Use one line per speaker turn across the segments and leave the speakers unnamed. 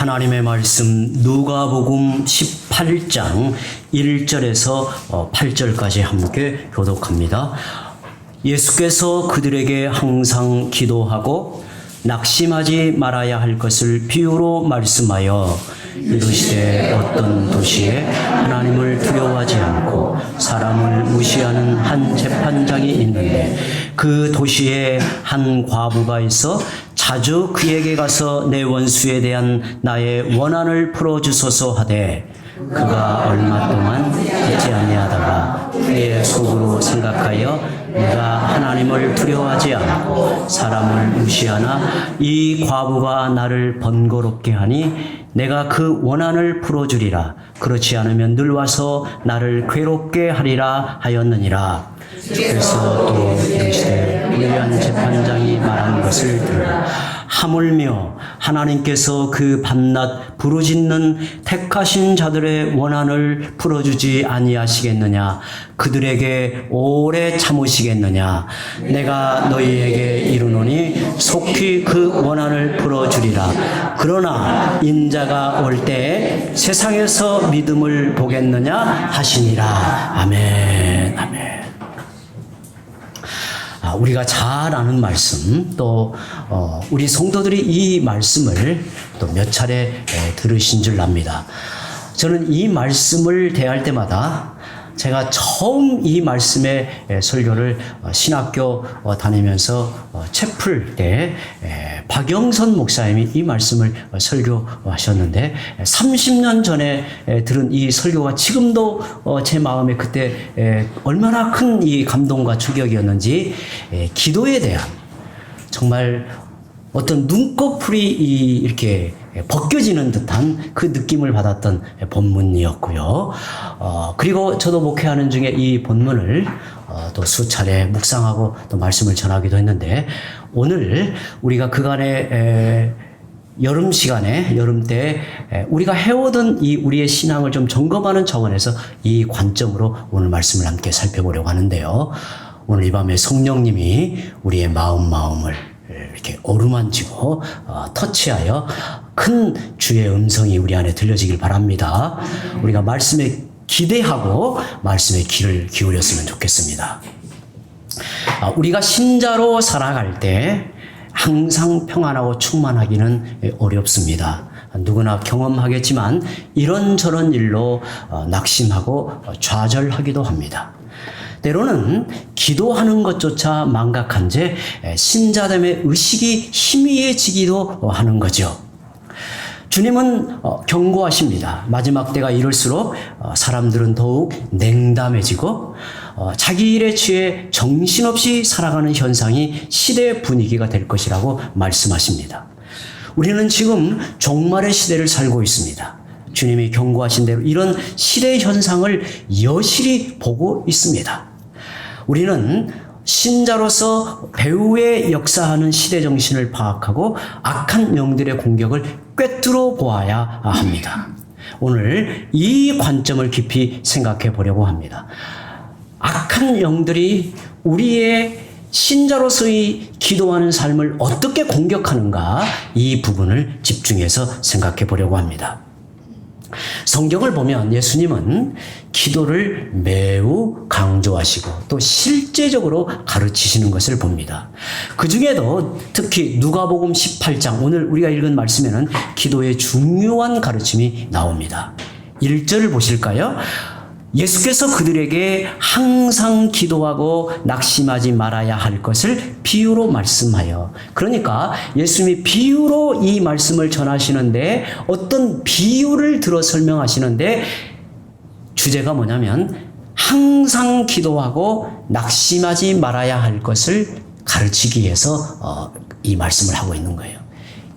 하나님의 말씀 누가복음 18장 1절에서 8절까지 함께 교독합니다. 예수께서 그들에게 항상 기도하고 낙심하지 말아야 할 것을 비유로 말씀하여 이르시되 어떤 도시에 하나님을 두려워하지 않고 사람을 무시하는 한 재판장이 있는데 그 도시에 한 과부가 있어 자주 그에게 가서 내 원수에 대한 나의 원한을 풀어주소서 하되 그가 얼마 동안 듣지 아니하다가 그의 속으로 생각하여 내가 하나님을 두려워하지 않고 사람을 무시하나 이 과부가 나를 번거롭게 하니 내가 그 원한을 풀어주리라. 그렇지 않으면 늘 와서 나를 괴롭게 하리라 하였느니라. 주께서 또 이르시되 불의한 재판장이 말한 것을 들으라. 하물며 하나님께서 그 밤낮 부르짖는 택하신 자들의 원한을 풀어주지 아니하시겠느냐. 그들에게 오래 참으시겠느냐. 내가 너희에게 이르노니 속히 그 원한을 풀어주리라. 그러나 인자가 올 때 세상에서 믿음을 보겠느냐 하시니라. 아멘. 아멘. 우리가 잘 아는 말씀, 또 우리 성도들이 이 말씀을 또 몇 차례 들으신 줄 압니다. 저는 이 말씀을 대할 때마다 제가 처음 이 말씀의 설교를 신학교 다니면서 채플 때 박영선 목사님이 이 말씀을 설교하셨는데 30년 전에 들은 이 설교가 지금도 제 마음에 그때 얼마나 큰 이 감동과 충격이었는지 기도에 대한 정말 어떤 눈꺼풀이 이렇게 벗겨지는 듯한 그 느낌을 받았던 본문이었고요. 그리고 저도 목회하는 중에 이 본문을 또 수차례 묵상하고 또 말씀을 전하기도 했는데 오늘 우리가 그간의 여름 시간에 여름 때 우리가 해오던 이 우리의 신앙을 좀 점검하는 차원에서 이 관점으로 오늘 말씀을 함께 살펴보려고 하는데요. 오늘 이 밤에 성령님이 우리의 마음을 이렇게 어루만지고 터치하여 큰 주의 음성이 우리 안에 들려지길 바랍니다. 우리가 말씀에 기대하고 말씀에 귀를 기울였으면 좋겠습니다. 우리가 신자로 살아갈 때 항상 평안하고 충만하기는 어렵습니다. 누구나 경험하겠지만 이런저런 일로 낙심하고 좌절하기도 합니다. 때로는 기도하는 것조차 망각한 채 신자됨의 의식이 희미해지기도 하는 거죠. 주님은 경고하십니다. 마지막 때가 이럴수록 사람들은 더욱 냉담해지고 자기 일에 취해 정신없이 살아가는 현상이 시대의 분위기가 될 것이라고 말씀하십니다. 우리는 지금 종말의 시대를 살고 있습니다. 주님이 경고하신 대로 이런 시대 현상을 여실히 보고 있습니다. 우리는 신자로서 배후에 역사하는 시대 정신을 파악하고 악한 영들의 공격을 꿰뚫어 보아야 합니다. 오늘 이 관점을 깊이 생각해 보려고 합니다. 악한 영들이 우리의 신자로서의 기도하는 삶을 어떻게 공격하는가, 이 부분을 집중해서 생각해 보려고 합니다. 성경을 보면 예수님은 기도를 매우 강조하시고 또 실제적으로 가르치시는 것을 봅니다. 그 중에도 특히 누가복음 18장, 오늘 우리가 읽은 말씀에는 기도의 중요한 가르침이 나옵니다. 1절을 보실까요? 예수께서 그들에게 항상 기도하고 낙심하지 말아야 할 것을 비유로 말씀하여. 그러니까 예수님이 비유로 이 말씀을 전하시는데 어떤 비유를 들어 설명하시는데 주제가 뭐냐면 항상 기도하고 낙심하지 말아야 할 것을 가르치기 위해서 이 말씀을 하고 있는 거예요.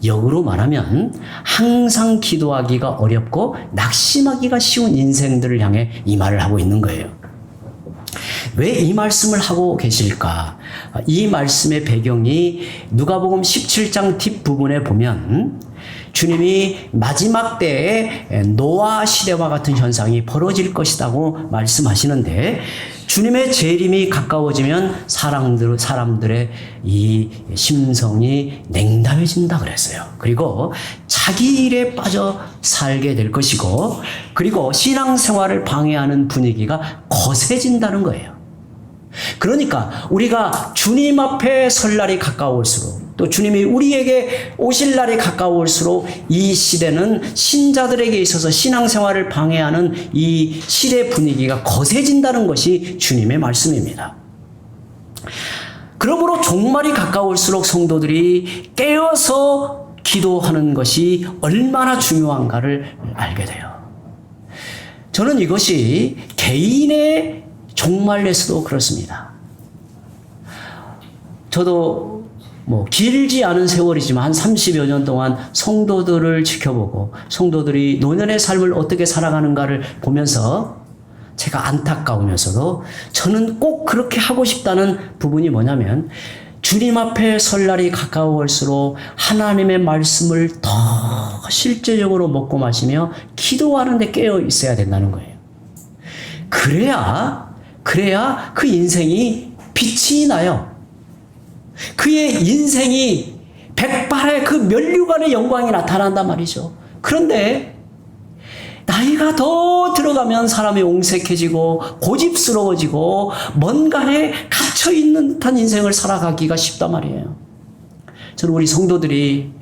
역으로 말하면 항상 기도하기가 어렵고 낙심하기가 쉬운 인생들을 향해 이 말을 하고 있는 거예요. 왜 이 말씀을 하고 계실까? 이 말씀의 배경이 누가복음 17장 뒷부분에 보면 주님이 마지막 때에 노아 시대와 같은 현상이 벌어질 것이라고 말씀하시는데 주님의 재림이 가까워지면 사람들의 이 심성이 냉담해진다 그랬어요. 그리고 자기 일에 빠져 살게 될 것이고, 그리고 신앙생활을 방해하는 분위기가 거세진다는 거예요. 그러니까 우리가 주님 앞에 설 날이 가까울수록, 또 주님이 우리에게 오실 날이 가까울수록 이 시대는 신자들에게 있어서 신앙생활을 방해하는 이 시대 분위기가 거세진다는 것이 주님의 말씀입니다. 그러므로 종말이 가까울수록 성도들이 깨어서 기도하는 것이 얼마나 중요한가를 알게 돼요. 저는 이것이 개인의 종말에서도 그렇습니다. 저도 길지 않은 세월이지만 한 30여 년 동안 성도들을 지켜보고 성도들이 노년의 삶을 어떻게 살아가는가를 보면서 제가 안타까우면서도 저는 꼭 그렇게 하고 싶다는 부분이 뭐냐면, 주님 앞에 설 날이 가까울수록 하나님의 말씀을 더 실제적으로 먹고 마시며 기도하는 데 깨어 있어야 된다는 거예요. 그래야 그 인생이 빛이 나요. 그의 인생이 백발의 그 면류관의 영광이 나타난단 말이죠. 그런데 나이가 더 들어가면 사람이 옹색해지고 고집스러워지고 뭔가에 갇혀있는 듯한 인생을 살아가기가 쉽단 말이에요. 저는 우리 성도들이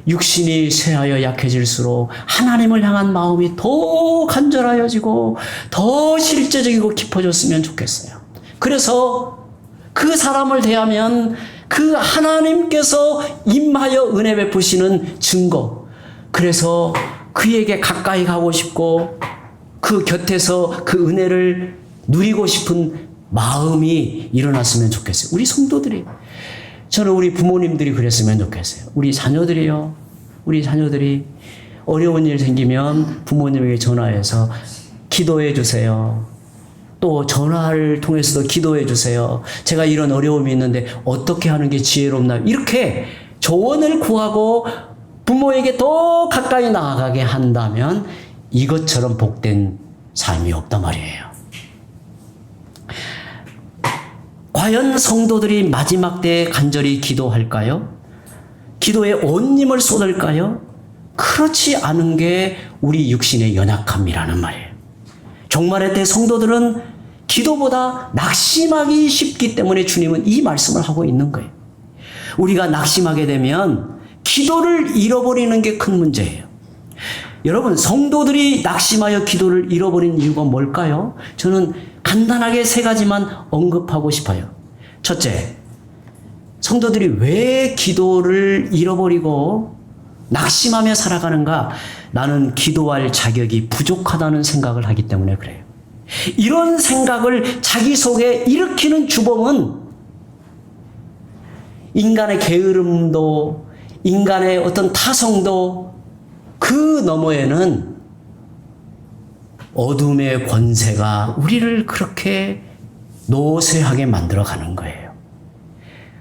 육신이 쇠하여 약해질수록 하나님을 향한 마음이 더 간절하여지고 더 실제적이고 깊어졌으면 좋겠어요. 그래서 그 사람을 대하면 그 하나님께서 임하여 은혜 베푸시는 증거, 그래서 그에게 가까이 가고 싶고 그 곁에서 그 은혜를 누리고 싶은 마음이 일어났으면 좋겠어요. 우리 성도들이, 저는 우리 부모님들이 그랬으면 좋겠어요. 우리 자녀들이 어려운 일 생기면 부모님에게 전화해서 기도해 주세요. 또 전화를 통해서도 기도해 주세요. 제가 이런 어려움이 있는데 어떻게 하는 게 지혜롭나요? 이렇게 조언을 구하고 부모에게 더 가까이 나아가게 한다면 이것처럼 복된 삶이 없단 말이에요. 과연 성도들이 마지막 때에 간절히 기도할까요? 기도에 온 힘을 쏟을까요? 그렇지 않은 게 우리 육신의 연약함이라는 말이에요. 종말의 때 성도들은 기도보다 낙심하기 쉽기 때문에 주님은 이 말씀을 하고 있는 거예요. 우리가 낙심하게 되면 기도를 잃어버리는 게 큰 문제예요. 여러분, 성도들이 낙심하여 기도를 잃어버린 이유가 뭘까요? 저는 간단하게 3가지만 언급하고 싶어요. 첫째, 성도들이 왜 기도를 잃어버리고 낙심하며 살아가는가? 나는 기도할 자격이 부족하다는 생각을 하기 때문에 그래요. 이런 생각을 자기 속에 일으키는 주범은 인간의 게으름도, 인간의 어떤 타성도, 그 너머에는 어둠의 권세가 우리를 그렇게 노쇠하게 만들어가는 거예요.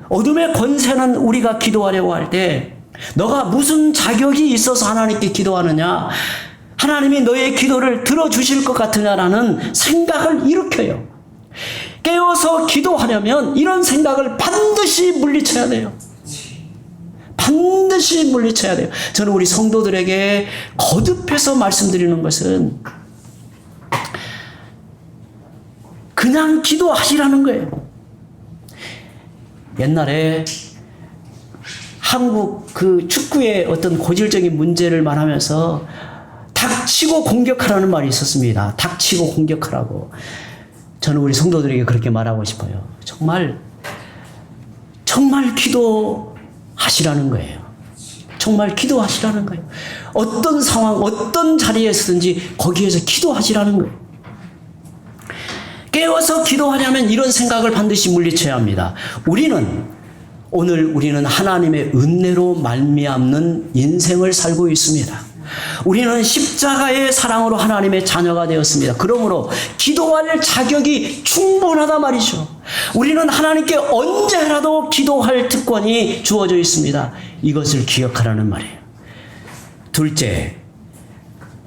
어둠의 권세는 우리가 기도하려고 할 때 너가 무슨 자격이 있어서 하나님께 기도하느냐, 하나님이 너의 기도를 들어주실 것 같으냐라는 생각을 일으켜요. 깨어서 기도하려면 이런 생각을 반드시 물리쳐야 돼요. 반드시 물리쳐야 돼요. 저는 우리 성도들에게 거듭해서 말씀드리는 것은 그냥 기도하시라는 거예요. 옛날에 한국 그 축구의 어떤 고질적인 문제를 말하면서 닥치고 공격하라는 말이 있었습니다. 닥치고 공격하라고. 저는 우리 성도들에게 그렇게 말하고 싶어요. 정말 기도하시라는 거예요. 정말 기도하시라는 거예요. 어떤 상황, 어떤 자리에서든지 거기에서 기도하시라는 거예요. 깨워서 기도하려면 이런 생각을 반드시 물리쳐야 합니다. 오늘 우리는 하나님의 은혜로 말미암는 인생을 살고 있습니다. 우리는 십자가의 사랑으로 하나님의 자녀가 되었습니다. 그러므로 기도할 자격이 충분하다 말이죠. 우리는 하나님께 언제라도 기도할 특권이 주어져 있습니다. 이것을 기억하라는 말이에요. 둘째,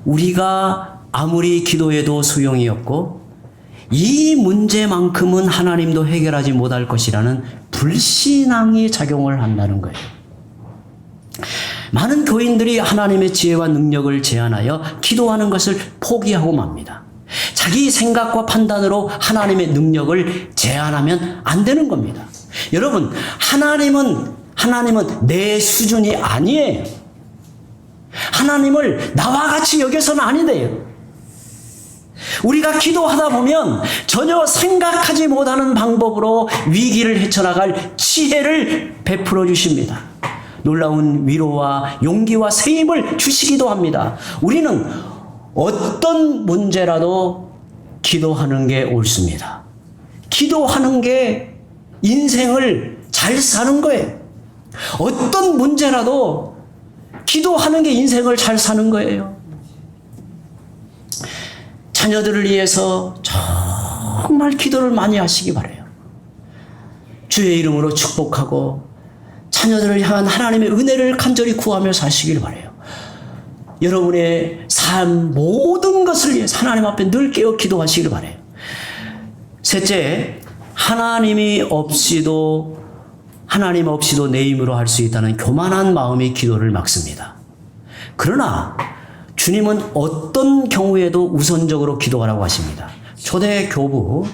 우리가 아무리 기도해도 소용이 없고 이 문제만큼은 하나님도 해결하지 못할 것이라는 불신앙이 작용을 한다는 거예요. 많은 교인들이 하나님의 지혜와 능력을 제한하여 기도하는 것을 포기하고 맙니다. 자기 생각과 판단으로 하나님의 능력을 제한하면 안 되는 겁니다. 여러분, 하나님은 내 수준이 아니에요. 하나님을 나와 같이 여겨서는 아니 돼요. 우리가 기도하다 보면 전혀 생각하지 못하는 방법으로 위기를 헤쳐나갈 지혜를 베풀어 주십니다. 놀라운 위로와 용기와 세임을 주시기도 합니다. 우리는 어떤 문제라도 기도하는 게 옳습니다. 기도하는 게 인생을 잘 사는 거예요. 어떤 문제라도 기도하는 게 인생을 잘 사는 거예요. 자녀들을 위해서 정말 기도를 많이 하시기 바라요. 주의 이름으로 축복하고 자녀들을 향한 하나님의 은혜를 간절히 구하며 사시길 바라요. 여러분의 삶 모든 것을 위해서 하나님 앞에 늘 깨어 기도하시길 바라요. 셋째, 하나님 없이도 내 힘으로 할 수 있다는 교만한 마음이 기도를 막습니다. 그러나 주님은 어떤 경우에도 우선적으로 기도하라고 하십니다. 초대 교부,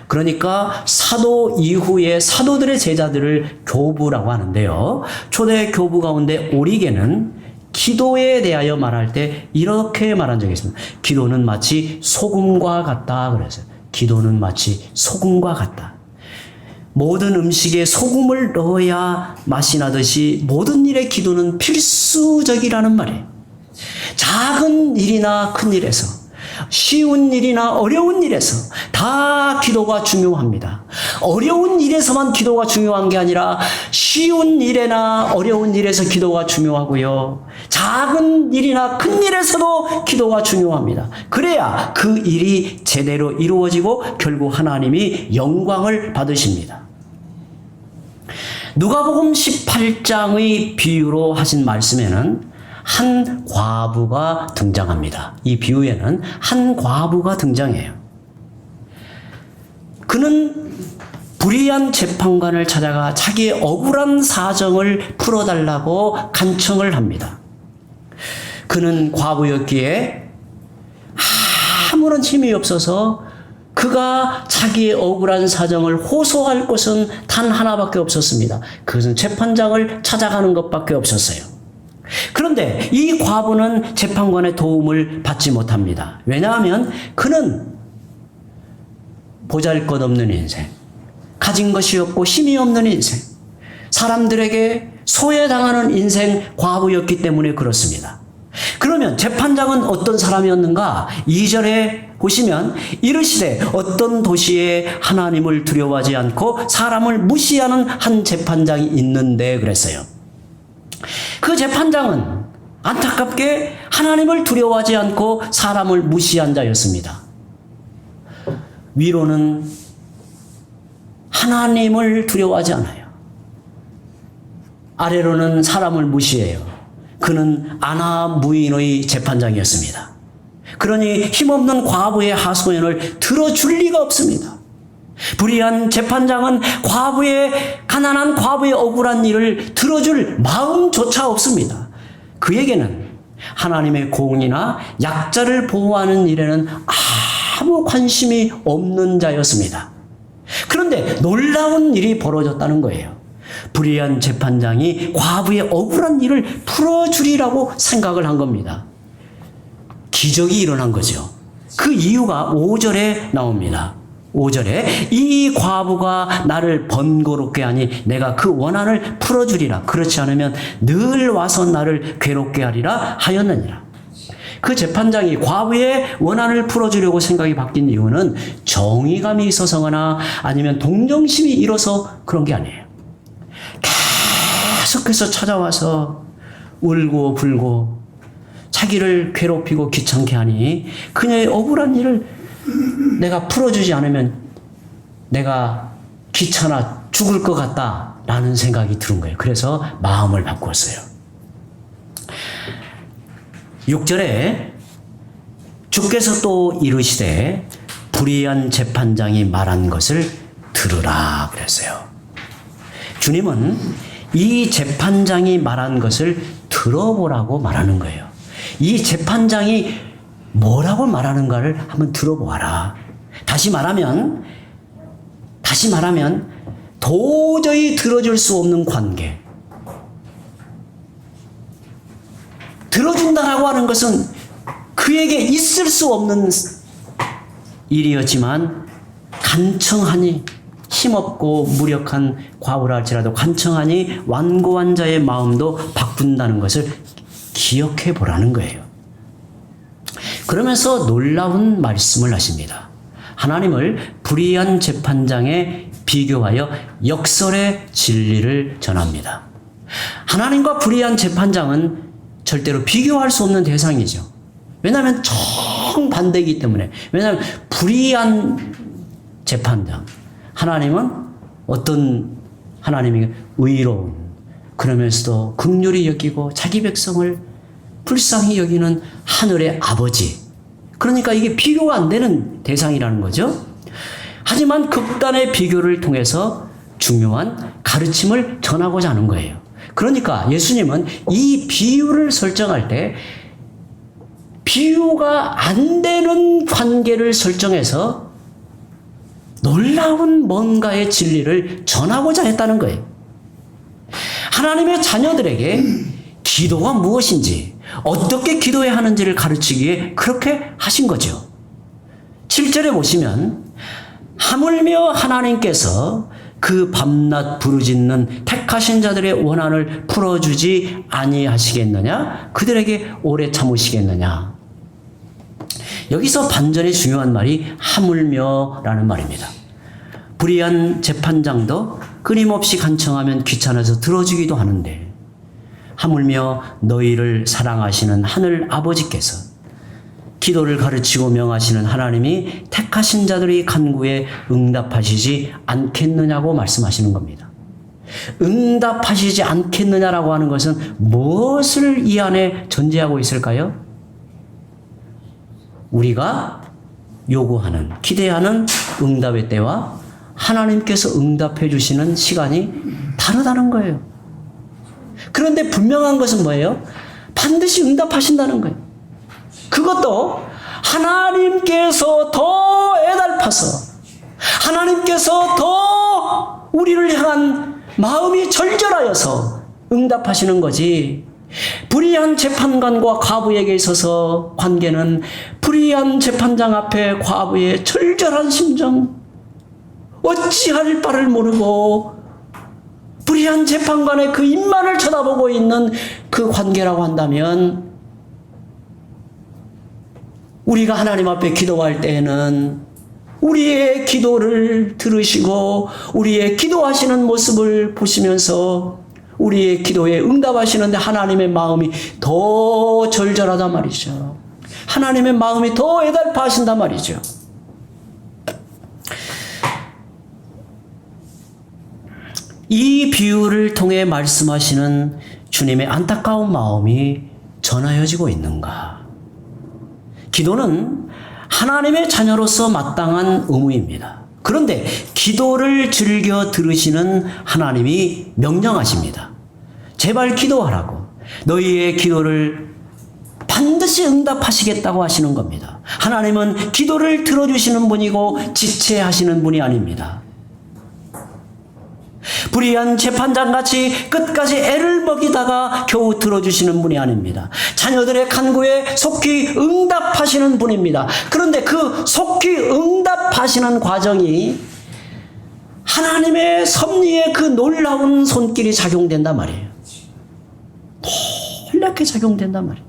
그러니까 사도 이후에 사도들의 제자들을 교부라고 하는데요. 초대 교부 가운데 오리게는 기도에 대하여 말할 때 이렇게 말한 적이 있습니다. 기도는 마치 소금과 같다 그랬어요. 기도는 마치 소금과 같다. 모든 음식에 소금을 넣어야 맛이 나듯이 모든 일에 기도는 필수적이라는 말이에요. 작은 일이나 큰 일에서, 쉬운 일이나 어려운 일에서 다 기도가 중요합니다. 어려운 일에서만 기도가 중요한 게 아니라 쉬운 일이나 어려운 일에서 기도가 중요하고요. 작은 일이나 큰 일에서도 기도가 중요합니다. 그래야 그 일이 제대로 이루어지고 결국 하나님이 영광을 받으십니다. 누가복음 18장의 비유로 하신 말씀에는 한 과부가 등장합니다. 이 비유에는 한 과부가 등장해요. 그는 불의한 재판관을 찾아가 자기의 억울한 사정을 풀어달라고 간청을 합니다. 그는 과부였기에 아무런 힘이 없어서 그가 자기의 억울한 사정을 호소할 곳은 단 하나밖에 없었습니다. 그것은 재판장을 찾아가는 것밖에 없었어요. 그런데 이 과부는 재판관의 도움을 받지 못합니다. 왜냐하면 그는 보잘것없는 인생, 가진 것이 없고 힘이 없는 인생, 사람들에게 소외당하는 인생 과부였기 때문에 그렇습니다. 그러면 재판장은 어떤 사람이었는가? 2절에 보시면 이르시되 어떤 도시에 하나님을 두려워하지 않고 사람을 무시하는 한 재판장이 있는데 그랬어요. 그 재판장은 안타깝게 하나님을 두려워하지 않고 사람을 무시한 자였습니다. 위로는 하나님을 두려워하지 않아요. 아래로는 사람을 무시해요. 그는 아나무인의 재판장이었습니다. 그러니 힘없는 과부의 하소연을 들어줄 리가 없습니다. 불의한 재판장은 가난한 과부의 억울한 일을 들어줄 마음조차 없습니다. 그에게는 하나님의 공의나 약자를 보호하는 일에는 아무 관심이 없는 자였습니다. 그런데 놀라운 일이 벌어졌다는 거예요. 불의한 재판장이 과부의 억울한 일을 풀어주리라고 생각을 한 겁니다. 기적이 일어난 거죠. 그 이유가 5절에 나옵니다. 5절에 이 과부가 나를 번거롭게 하니 내가 그 원한을 풀어주리라. 그렇지 않으면 늘 와서 나를 괴롭게 하리라 하였느니라. 그 재판장이 과부의 원한을 풀어주려고 생각이 바뀐 이유는 정의감이 있어서거나 아니면 동정심이 일어서 그런 게 아니에요. 계속해서 찾아와서 울고 불고 자기를 괴롭히고 귀찮게 하니 그녀의 억울한 일을 내가 풀어주지 않으면 내가 귀찮아 죽을 것 같다라는 생각이 드는 거예요. 그래서 마음을 바꿨어요. 6절에 주께서 또 이르시되 불의한 재판장이 말한 것을 들으라 그랬어요. 주님은 이 재판장이 말한 것을 들어보라고 말하는 거예요. 이 재판장이 뭐라고 말하는가를 한번 들어보아라. 다시 말하면 도저히 들어줄 수 없는 관계. 들어준다라고 하는 것은 그에게 있을 수 없는 일이었지만 간청하니 힘없고 무력한 과부라 할지라도 간청하니 완고한 자의 마음도 바꾼다는 것을 기억해 보라는 거예요. 그러면서 놀라운 말씀을 하십니다. 하나님을 불의한 재판장에 비교하여 역설의 진리를 전합니다. 하나님과 불의한 재판장은 절대로 비교할 수 없는 대상이죠. 왜냐하면 정반대이기 때문에. 왜냐하면 불의한 재판장, 하나님은 어떤 하나님이 의로운, 그러면서도 긍휼히 여기고 자기 백성을 불쌍히 여기는 하늘의 아버지. 그러니까 이게 비교가 안 되는 대상이라는 거죠. 하지만 극단의 비교를 통해서 중요한 가르침을 전하고자 하는 거예요. 그러니까 예수님은 이 비유를 설정할 때 비유가 안 되는 관계를 설정해서 놀라운 뭔가의 진리를 전하고자 했다는 거예요. 하나님의 자녀들에게 기도가 무엇인지, 어떻게 기도해야 하는지를 가르치기에 그렇게 하신 거죠. 7절에 보시면 하물며 하나님께서 그 밤낮 부르짖는 택하신 자들의 원한을 풀어주지 아니하시겠느냐? 그들에게 오래 참으시겠느냐? 여기서 반전의 중요한 말이 하물며라는 말입니다. 불의한 재판장도 끊임없이 간청하면 귀찮아서 들어주기도 하는데 하물며 너희를 사랑하시는 하늘 아버지께서 기도를 가르치고 명하시는 하나님이 택하신 자들의 간구에 응답하시지 않겠느냐고 말씀하시는 겁니다. 응답하시지 않겠느냐라고 하는 것은 무엇을 이 안에 전제하고 있을까요? 우리가 요구하는, 기대하는 응답의 때와 하나님께서 응답해 주시는 시간이 다르다는 거예요. 그런데 분명한 것은 뭐예요? 반드시 응답하신다는 거예요. 그것도 하나님께서 더 애달파서, 하나님께서 더 우리를 향한 마음이 절절하여서 응답하시는 거지. 불의한 재판관과 과부에게 있어서 관계는 불의한 재판장 앞에 과부의 절절한 심정, 어찌할 바를 모르고 불의한 재판관의 그 입만을 쳐다보고 있는 그 관계라고 한다면, 우리가 하나님 앞에 기도할 때에는 우리의 기도를 들으시고 우리의 기도하시는 모습을 보시면서 우리의 기도에 응답하시는데 하나님의 마음이 더 절절하단 말이죠. 하나님의 마음이 더 애달파하신단 말이죠. 이 비유를 통해 말씀하시는 주님의 안타까운 마음이 전하여지고 있는가? 기도는 하나님의 자녀로서 마땅한 의무입니다. 그런데 기도를 즐겨 들으시는 하나님이 명령하십니다. 제발 기도하라고. 너희의 기도를 반드시 응답하시겠다고 하시는 겁니다. 하나님은 기도를 들어주시는 분이고 지체하시는 분이 아닙니다. 불의한 재판장같이 끝까지 애를 먹이다가 겨우 들어주시는 분이 아닙니다. 자녀들의 간구에 속히 응답하시는 분입니다. 그런데 그 속히 응답하시는 과정이 하나님의 섭리의 그 놀라운 손길이 작용된단 말이에요. 놀랍게 작용된단 말이에요.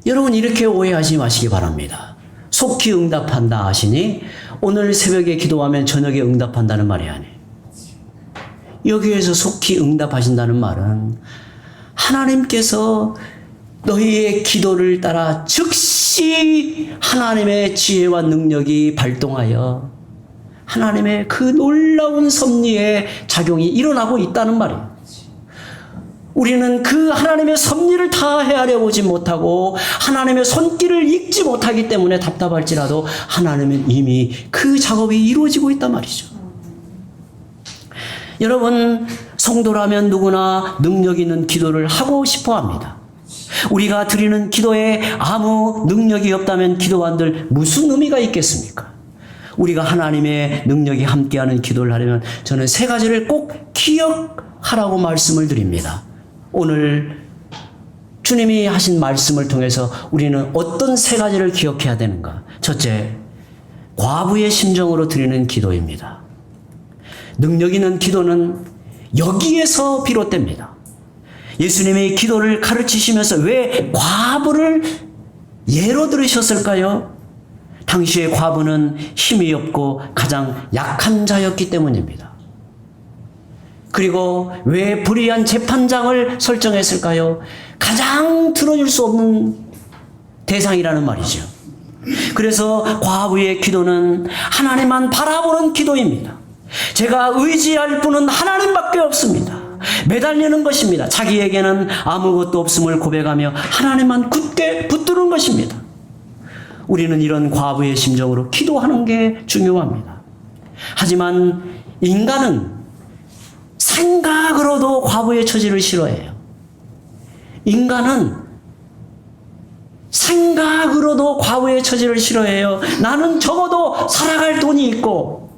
여러분, 이렇게 오해하지 마시기 바랍니다. 속히 응답한다 하시니 오늘 새벽에 기도하면 저녁에 응답한다는 말이 아니에요. 여기에서 속히 응답하신다는 말은 하나님께서 너희의 기도를 따라 즉시 하나님의 지혜와 능력이 발동하여 하나님의 그 놀라운 섭리의 작용이 일어나고 있다는 말이에요. 우리는 그 하나님의 섭리를 다 헤아려 보지 못하고 하나님의 손길을 읽지 못하기 때문에 답답할지라도 하나님은 이미 그 작업이 이루어지고 있단 말이죠. 여러분, 성도라면 누구나 능력 있는 기도를 하고 싶어 합니다. 우리가 드리는 기도에 아무 능력이 없다면 기도한들 무슨 의미가 있겠습니까? 우리가 하나님의 능력이 함께하는 기도를 하려면 저는 세 가지를 꼭 기억하라고 말씀을 드립니다. 오늘 주님이 하신 말씀을 통해서 우리는 어떤 세 가지를 기억해야 되는가? 첫째, 과부의 심정으로 드리는 기도입니다. 능력 있는 기도는 여기에서 비롯됩니다. 예수님이 기도를 가르치시면서 왜 과부를 예로 들으셨을까요? 당시의 과부는 힘이 없고 가장 약한 자였기 때문입니다. 그리고 왜 불의한 재판장을 설정했을까요? 가장 들어줄 수 없는 대상이라는 말이죠. 그래서 과부의 기도는 하나님만 바라보는 기도입니다. 제가 의지할 분은 하나님밖에 없습니다. 매달리는 것입니다. 자기에게는 아무것도 없음을 고백하며 하나님만 굳게 붙드는 것입니다. 우리는 이런 과부의 심정으로 기도하는 게 중요합니다. 하지만 인간은 생각으로도 과부의 처지를 싫어해요. 인간은 생각으로도 과부의 처지를 싫어해요. 나는 적어도 살아갈 돈이 있고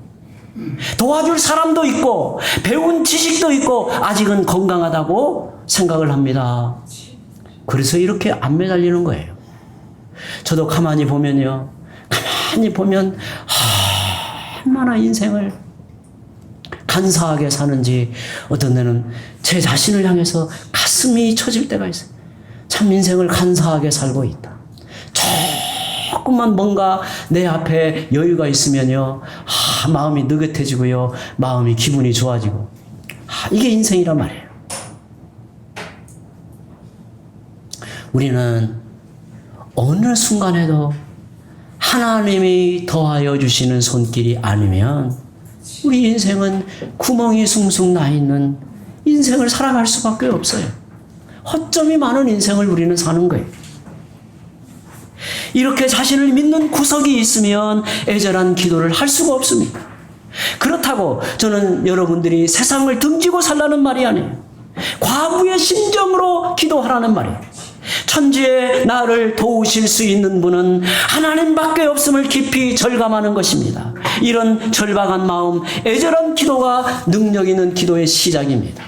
도와줄 사람도 있고 배운 지식도 있고 아직은 건강하다고 생각을 합니다. 그래서 이렇게 안 매달리는 거예요. 저도 가만히 보면 얼마나 인생을 간사하게 사는지 어떤 데는 제 자신을 향해서 가슴이 처질 때가 있어요. 참 인생을 간사하게 살고 있다. 조금만 뭔가 내 앞에 여유가 있으면요, 마음이 느긋해지고요, 마음이 기분이 좋아지고, 이게 인생이란 말이에요. 우리는 어느 순간에도 하나님이 더하여 주시는 손길이 아니면 우리 인생은 구멍이 숭숭 나 있는 인생을 살아갈 수밖에 없어요. 허점이 많은 인생을 우리는 사는 거예요. 이렇게 자신을 믿는 구석이 있으면 애절한 기도를 할 수가 없습니다. 그렇다고 저는 여러분들이 세상을 등지고 살라는 말이 아니에요. 과부의 심정으로 기도하라는 말이에요. 천지에 나를 도우실 수 있는 분은 하나님밖에 없음을 깊이 절감하는 것입니다. 이런 절박한 마음, 애절한 기도가 능력 있는 기도의 시작입니다.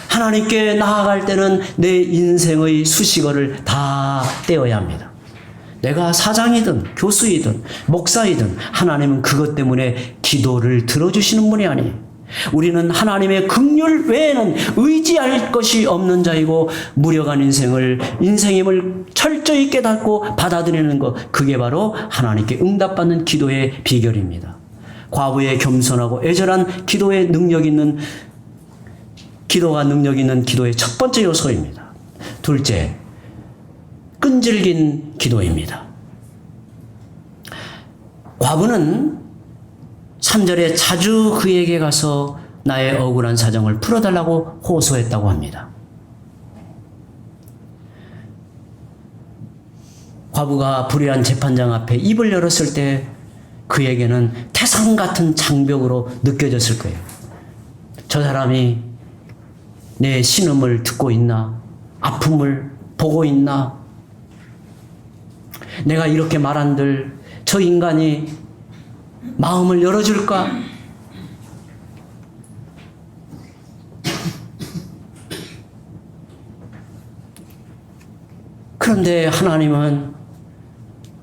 하나님께 나아갈 때는 내 인생의 수식어를 다 떼어야 합니다. 내가 사장이든 교수이든 목사이든 하나님은 그것 때문에 기도를 들어주시는 분이 아니에요. 우리는 하나님의 긍휼 외에는 의지할 것이 없는 자이고 무력한 인생임을 철저히 깨닫고 받아들이는 것, 그게 바로 하나님께 응답받는 기도의 비결입니다. 과부의 겸손하고 애절한 기도가 능력 있는 기도의 첫 번째 요소입니다. 둘째, 끈질긴 기도입니다. 과부는 3절에 자주 그에게 가서 나의 억울한 사정을 풀어달라고 호소했다고 합니다. 과부가 불의한 재판장 앞에 입을 열었을 때 그에게는 태산 같은 장벽으로 느껴졌을 거예요. 저 사람이 내 신음을 듣고 있나? 아픔을 보고 있나? 내가 이렇게 말한들 저 인간이 마음을 열어줄까? 그런데 하나님은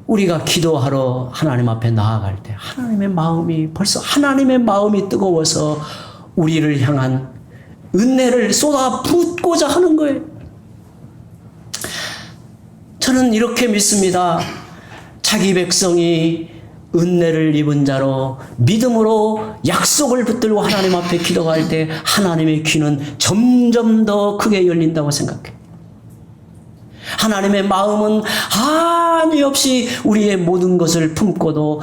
우리가 기도하러 하나님 앞에 나아갈 때 하나님의 마음이 뜨거워서 우리를 향한 은혜를 쏟아 붓고자 하는 거예요. 저는 이렇게 믿습니다. 자기 백성이 은혜를 입은 자로 믿음으로 약속을 붙들고 하나님 앞에 기도할 때 하나님의 귀는 점점 더 크게 열린다고 생각해요. 하나님의 마음은 한이 없이 우리의 모든 것을 품고도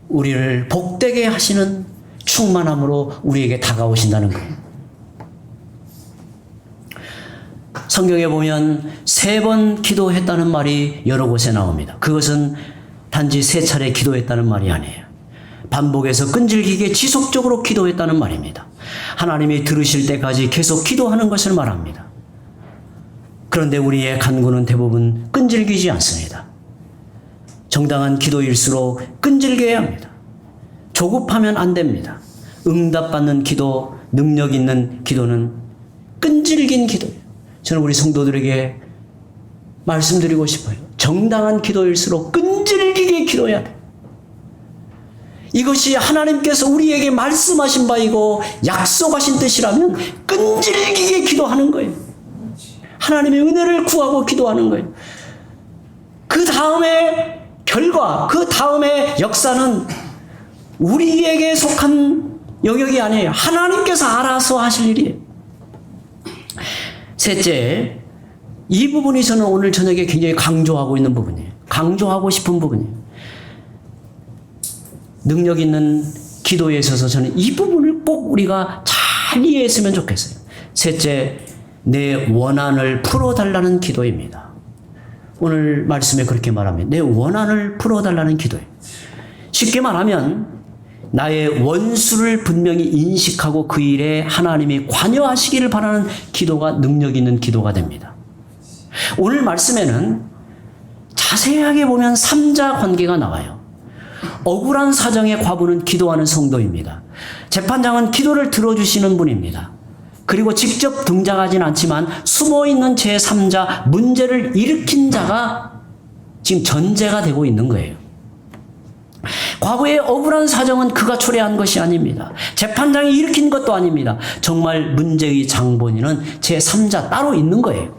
우리를 복되게 하시는 충만함으로 우리에게 다가오신다는 거예요. 성경에 보면 3번 기도했다는 말이 여러 곳에 나옵니다. 그것은 단지 3차례 기도했다는 말이 아니에요. 반복해서 끈질기게 지속적으로 기도했다는 말입니다. 하나님이 들으실 때까지 계속 기도하는 것을 말합니다. 그런데 우리의 간구는 대부분 끈질기지 않습니다. 정당한 기도일수록 끈질겨야 합니다. 조급하면 안 됩니다. 응답받는 기도, 능력 있는 기도는 끈질긴 기도예요. 저는 우리 성도들에게 말씀드리고 싶어요. 정당한 기도일수록 끈질기게 기도해야 돼요. 이것이 하나님께서 우리에게 말씀하신 바이고 약속하신 뜻이라면 끈질기게 기도하는 거예요. 하나님의 은혜를 구하고 기도하는 거예요. 그 다음에 결과, 그 다음에 역사는 우리에게 속한 영역이 아니에요. 하나님께서 알아서 하실 일이에요. 셋째, 이 부분이 저는 오늘 저녁에 굉장히 강조하고 있는 부분이에요. 강조하고 싶은 부분이에요. 능력 있는 기도에 있어서 저는 이 부분을 꼭 우리가 잘 이해했으면 좋겠어요. 셋째, 내 원한을 풀어달라는 기도입니다. 오늘 말씀에 그렇게 말합니다. 내 원한을 풀어달라는 기도예요. 쉽게 말하면 나의 원수를 분명히 인식하고 그 일에 하나님이 관여하시기를 바라는 기도가 능력 있는 기도가 됩니다. 오늘 말씀에는 자세하게 보면 3자 관계가 나와요. 억울한 사정의 과부는 기도하는 성도입니다. 재판장은 기도를 들어주시는 분입니다. 그리고 직접 등장하진 않지만 숨어있는 제3자, 문제를 일으킨 자가 지금 전제가 되고 있는 거예요. 과거의 억울한 사정은 그가 초래한 것이 아닙니다. 재판장이 일으킨 것도 아닙니다. 정말 문제의 장본인은 제3자 따로 있는 거예요.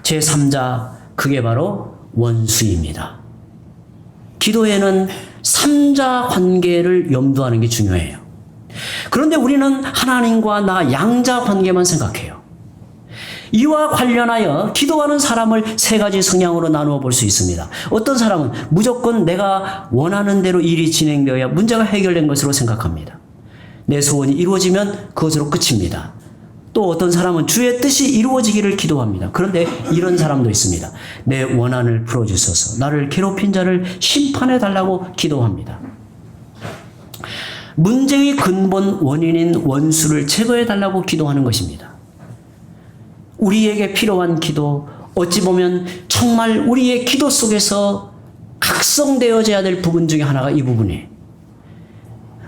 제3자, 그게 바로 원수입니다. 기도에는 3자 관계를 염두하는 게 중요해요. 그런데 우리는 하나님과 나 양자 관계만 생각해요. 이와 관련하여 기도하는 사람을 3가지 성향으로 나누어 볼 수 있습니다. 어떤 사람은 무조건 내가 원하는 대로 일이 진행되어야 문제가 해결된 것으로 생각합니다. 내 소원이 이루어지면 그것으로 끝입니다. 또 어떤 사람은 주의 뜻이 이루어지기를 기도합니다. 그런데 이런 사람도 있습니다. 내 원한을 풀어주소서, 나를 괴롭힌 자를 심판해 달라고 기도합니다. 문제의 근본 원인인 원수를 제거해 달라고 기도하는 것입니다. 우리에게 필요한 기도, 어찌 보면 정말 우리의 기도 속에서 각성되어져야 될 부분 중에 하나가 이 부분이에요.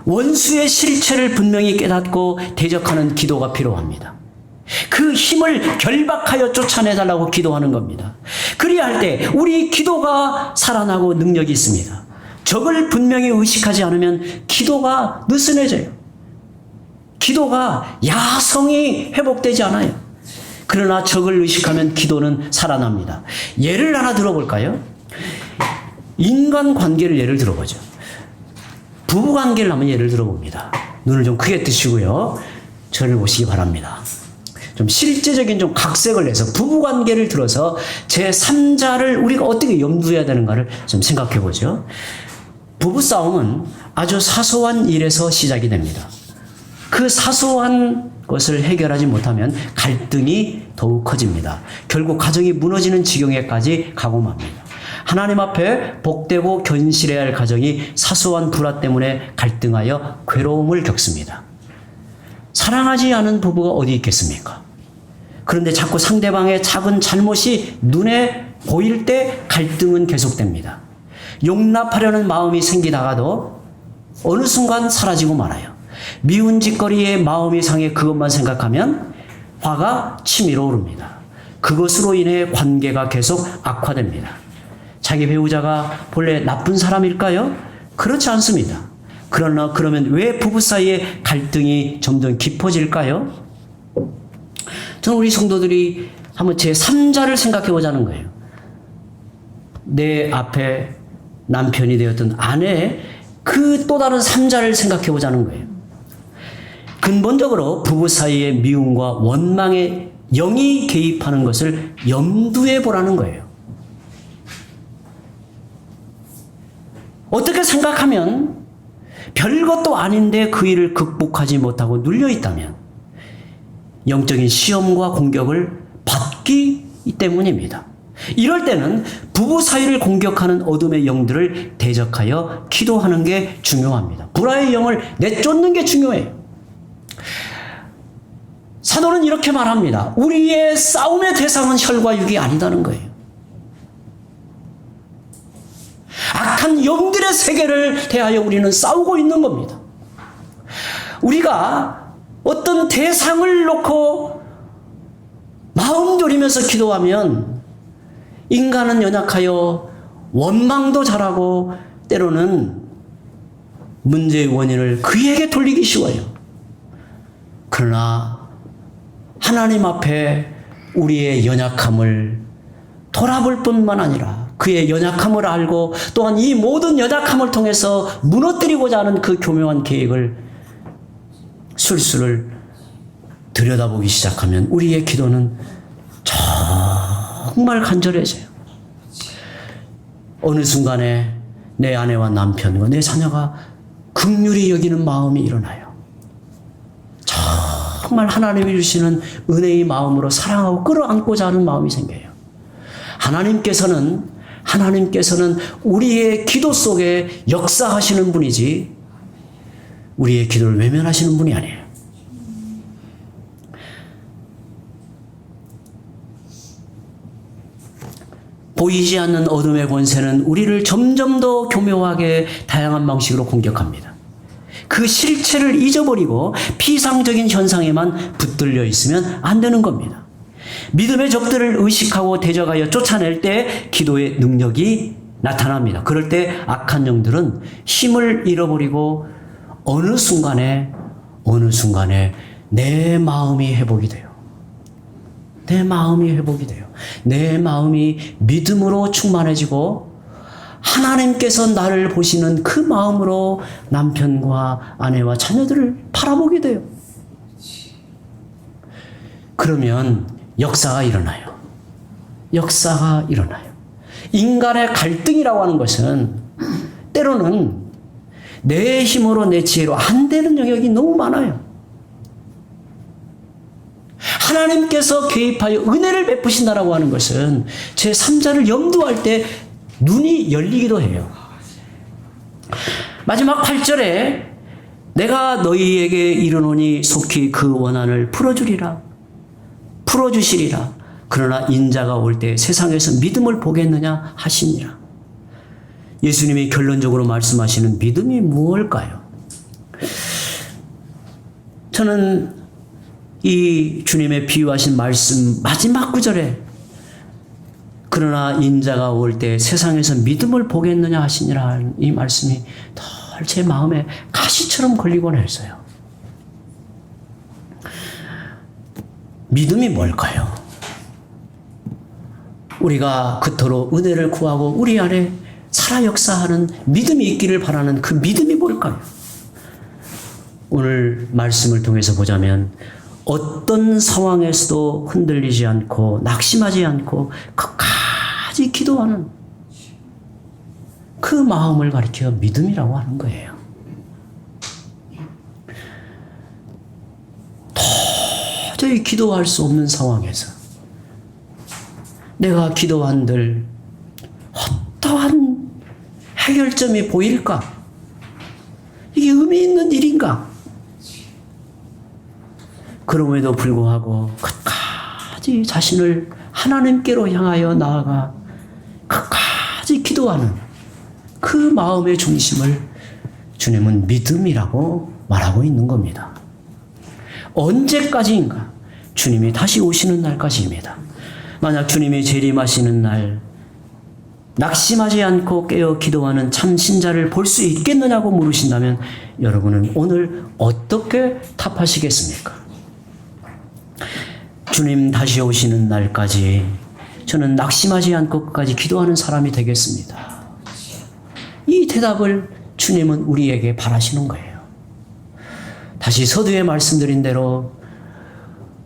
원수의 실체를 분명히 깨닫고 대적하는 기도가 필요합니다. 그 힘을 결박하여 쫓아내달라고 기도하는 겁니다. 그리할 때 우리 기도가 살아나고 능력이 있습니다. 적을 분명히 의식하지 않으면 기도가 느슨해져요. 기도가 야성이 회복되지 않아요. 그러나 적을 의식하면 기도는 살아납니다. 예를 하나 들어볼까요? 인간관계를 예를 들어보죠. 부부관계를 한번 예를 들어봅니다. 눈을 좀 크게 뜨시고요. 저를 보시기 바랍니다. 좀 실제적인 좀 각색을 내서 부부관계를 들어서 제3자를 우리가 어떻게 염두해야 되는가를 좀 생각해 보죠. 부부싸움은 아주 사소한 일에서 시작이 됩니다. 그 사소한 것을 해결하지 못하면 갈등이 더욱 커집니다. 결국 가정이 무너지는 지경에까지 가고 맙니다. 하나님 앞에 복되고 견실해야 할 가정이 사소한 불화 때문에 갈등하여 괴로움을 겪습니다. 사랑하지 않은 부부가 어디 있겠습니까? 그런데 자꾸 상대방의 작은 잘못이 눈에 보일 때 갈등은 계속됩니다. 용납하려는 마음이 생기다가도 어느 순간 사라지고 말아요. 미운 짓거리에 마음이 상해 그것만 생각하면 화가 치밀어 오릅니다. 그것으로 인해 관계가 계속 악화됩니다. 자기 배우자가 본래 나쁜 사람일까요? 그렇지 않습니다. 그러면 왜 부부 사이에 갈등이 점점 깊어질까요? 저는 우리 성도들이 한번 제3자를 생각해 보자는 거예요. 내 앞에 남편이 되었던 아내, 그 또 다른 3자를 생각해 보자는 거예요. 근본적으로 부부 사이의 미움과 원망에 영이 개입하는 것을 염두에 보라는 거예요. 어떻게 생각하면 별것도 아닌데 그 일을 극복하지 못하고 눌려 있다면 영적인 시험과 공격을 받기 때문입니다. 이럴 때는 부부 사이를 공격하는 어둠의 영들을 대적하여 기도하는 게 중요합니다. 불화의 영을 내쫓는 게 중요해요. 사도는 이렇게 말합니다. 우리의 싸움의 대상은 혈과 육이 아니다는 거예요. 악한 영들의 세계를 대하여 우리는 싸우고 있는 겁니다. 우리가 어떤 대상을 놓고 마음 졸이면서 기도하면 인간은 연약하여 원망도 잘하고 때로는 문제의 원인을 그에게 돌리기 쉬워요. 그러나 하나님 앞에 우리의 연약함을 돌아볼 뿐만 아니라 그의 연약함을 알고 또한 이 모든 연약함을 통해서 무너뜨리고자 하는 그 교묘한 계획을 술수를 들여다보기 시작하면 우리의 기도는 정말 간절해져요. 어느 순간에 내 아내와 남편과 내 자녀가 긍휼히 여기는 마음이 일어나요. 정말 하나님이 주시는 은혜의 마음으로 사랑하고 끌어안고자 하는 마음이 생겨요. 하나님께서는 우리의 기도 속에 역사하시는 분이지 우리의 기도를 외면하시는 분이 아니에요. 보이지 않는 어둠의 권세는 우리를 점점 더 교묘하게 다양한 방식으로 공격합니다. 그 실체를 잊어버리고 피상적인 현상에만 붙들려 있으면 안 되는 겁니다. 믿음의 적들을 의식하고 대적하여 쫓아낼 때 기도의 능력이 나타납니다. 그럴 때 악한 영들은 힘을 잃어버리고 어느 순간에 내 마음이 회복이 돼요. 내 마음이 회복이 돼요. 내 마음이 믿음으로 충만해지고 하나님께서 나를 보시는 그 마음으로 남편과 아내와 자녀들을 바라보게 돼요. 그러면 역사가 일어나요. 역사가 일어나요. 인간의 갈등이라고 하는 것은 때로는 내 힘으로 내 지혜로 안 되는 영역이 너무 많아요. 하나님께서 개입하여 은혜를 베푸신다라고 하는 것은 제3자를 염두할 때 눈이 열리기도 해요. 마지막 8절에 내가 너희에게 이르노니 속히 그 원한을 풀어주시리라. 그러나 인자가 올 때 세상에서 믿음을 보겠느냐 하시니라. 예수님이 결론적으로 말씀하시는 믿음이 무엇일까요? 저는 이 주님의 비유하신 말씀 마지막 구절에 그러나 인자가 올 때 세상에서 믿음을 보겠느냐 하시니라 이 말씀이 늘 제 마음에 가시처럼 걸리곤 했어요. 믿음이 뭘까요? 우리가 그토록 은혜를 구하고 우리 안에 살아 역사하는 믿음이 있기를 바라는 그 믿음이 뭘까요? 오늘 말씀을 통해서 보자면 어떤 상황에서도 흔들리지 않고 낙심하지 않고 끝까지 기도하는 그 마음을 가리켜 믿음이라고 하는 거예요. 도저히 기도할 수 없는 상황에서 내가 기도한들 어떠한 해결점이 보일까? 이게 의미 있는 일인가? 그럼에도 불구하고 끝까지 자신을 하나님께로 향하여 나아가 끝까지 기도하는 그 마음의 중심을 주님은 믿음이라고 말하고 있는 겁니다. 언제까지인가? 주님이 다시 오시는 날까지입니다. 만약 주님이 재림하시는 날 낙심하지 않고 깨어 기도하는 참 신자를 볼 수 있겠느냐고 물으신다면 여러분은 오늘 어떻게 답하시겠습니까? 주님 다시 오시는 날까지 저는 낙심하지 않고 끝까지 기도하는 사람이 되겠습니다. 이 대답을 주님은 우리에게 바라시는 거예요. 다시 서두에 말씀드린 대로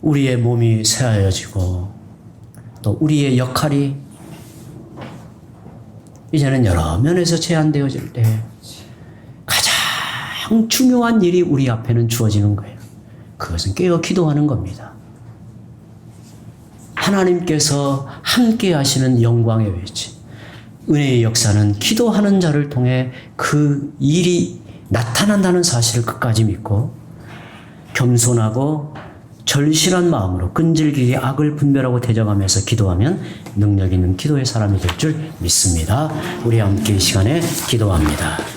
우리의 몸이 새하여지고 또 우리의 역할이 이제는 여러 면에서 제한되어질 때 가장 중요한 일이 우리 앞에는 주어지는 거예요. 그것은 깨어 기도하는 겁니다. 하나님께서 함께 하시는 영광의 외치, 은혜의 역사는 기도하는 자를 통해 그 일이 나타난다는 사실을 끝까지 믿고 겸손하고 절실한 마음으로 끈질기게 악을 분별하고 대적하면서 기도하면 능력 있는 기도의 사람이 될 줄 믿습니다. 우리 함께 이 시간에 기도합니다.